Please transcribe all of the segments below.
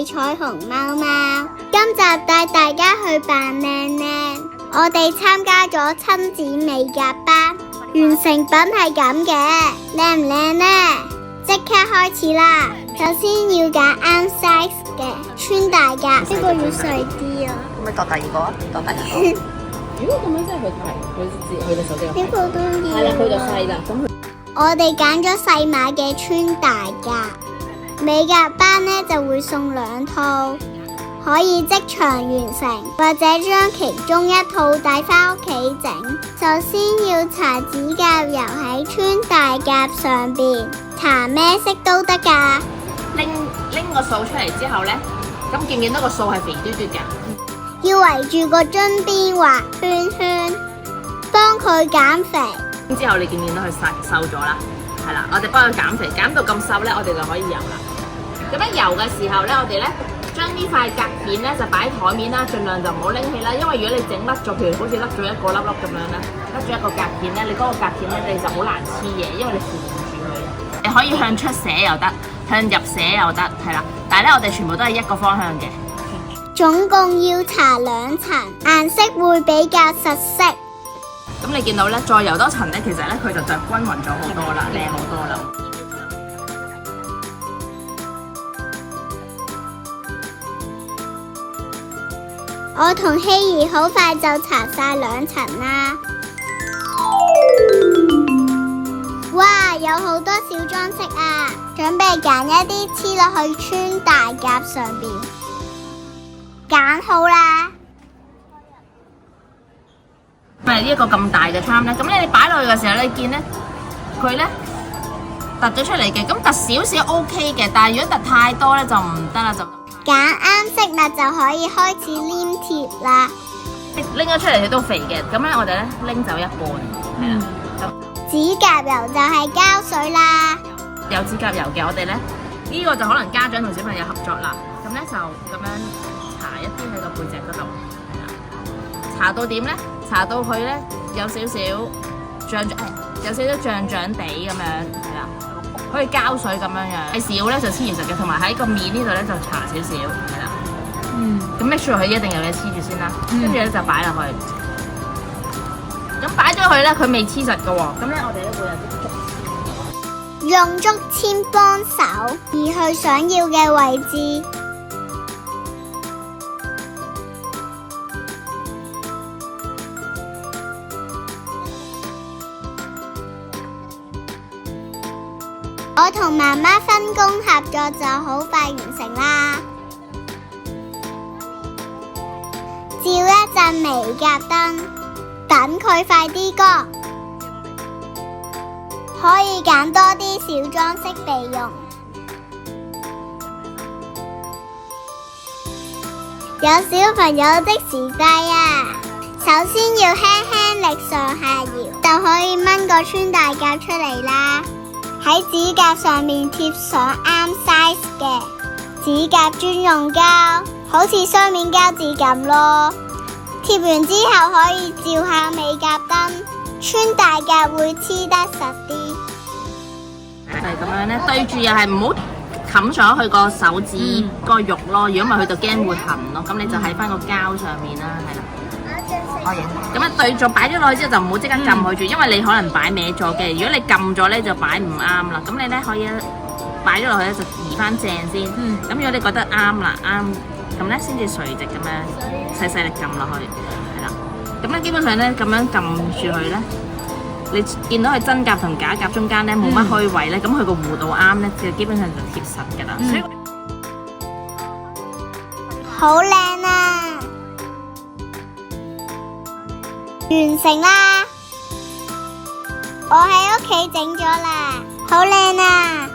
係彩虹貓貓。今集帶大家去扮靚靚，我哋參加咗親子美甲班，完成品係咁嘅，靚唔靚呢？即刻開始啦！首先要揀啱 size 嘅穿大甲，呢個要細啲啊。咁咪度第二個啊？度第二個。如果咁樣真係佢隻手機呢個都要。係啦，佢就細啦。咁佢我哋揀咗細碼嘅穿大甲，美甲班呢就會送2套，可以即場完成，或者將其中一套帶返屋企整。首先要搽指甲油喺穿大甲上邊，搽咩色都得㗎。拎個數出嚟之後咧，咁見唔見到個數係肥嘟嘟嘅？要圍住個樽邊畫圈圈，幫佢減肥。之後你見唔見到佢瘦咗啦？係啦，我哋幫佢減肥，減到咁瘦咧，我哋就可以油啦。咁樣油嘅時候咧，我哋咧將呢塊甲片咧就擺喺台面啦，盡量就唔好拎起啦，因為如果你整甩咗，譬如好似甩咗一個粒粒咁樣咧，甩咗一個甲片咧，你嗰個甲片咧你就好難黐嘢，因為你扶唔住佢。你可以向出寫又得，向入寫又得，係啦。但係咧，我哋全部都係一個方向嘅。總共要搽2層，顏色會比較實色。咁你見到咧，再油多層咧，其實咧佢就均勻咗好多啦，靚好多啦。我同希兒好快就搽晒2層啦。哇，有好多小裝飾啊！準備揀一啲黐落去穿大甲上邊，揀好啦。呢一個咁大嘅貪咧，咁你擺落去嘅時候咧，你見咧佢咧凸咗出嚟嘅，咁凸少少 OK 嘅，但係如果凸太多咧就唔得啦，就揀啱色啦就可以開始黏貼啦。拎咗出嚟佢都肥嘅，咁咧我哋咧拎走一半，係啦。指甲油就係膠水啦。有指甲油嘅，我哋咧呢個就可能家長同小朋友合作啦，咁咧就咁樣搽一啲喺個背脊嗰度，係啦，搽到點咧？搽到佢咧有少少脹脹地咁樣，係啦，好似膠水咁樣樣。係少咧就黐住實嘅，同埋喺個面呢度咧就搽少少，係啦。咁 make sure 佢一定有嘢黐住先啦，跟住咧就擺落去。咁擺咗佢咧，佢未黐實嘅喎。咁咧我哋咧會有啲竹籤，用竹籤幫手移去想要嘅位置。我同媽媽分工合作就好快完成啦。照一陣美甲燈，等佢快啲乾，可以揀多啲小裝飾備用。有小朋友的時帶啊！首先要輕輕力上下搖，就可以掹個穿大甲出嚟啦。喺指甲上面貼上啱 size 嘅指甲專用膠，好似雙面膠紙咁咯。貼完之後可以照下美甲燈，穿大甲會黐得實啲。係咁樣咧，對住又係唔好冚咗佢個手指個肉咯，如果唔係佢就驚會痕咯。咁你就喺翻個膠上面啦，係啦。咁樣對咗擺咗落去之後就唔好即刻撳佢住，因為你可能擺歪咗嘅。如果你撳咗咧就擺唔啱啦。咁你咧可以擺咗落去咧就移翻正先。咁如果你覺得啱啦，啱咁咧先至垂直咁樣細細力撳落去，係啦。咁咧基本上咧咁樣撳住佢咧，你見到佢真甲同假甲中間咧冇乜虛位咧，咁佢個弧度啱咧，就基本上就貼實㗎啦。所以好靚啊！完成啦！我喺屋企整咗啦，好靚啊！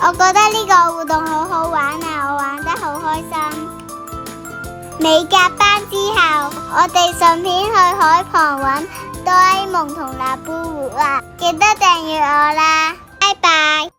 我覺得呢個活動好好玩啊，我玩得好開心。美甲班之後，我哋順便去海旁揾哆啦 A 夢同納布湖啊！記得訂閱我啦，拜拜。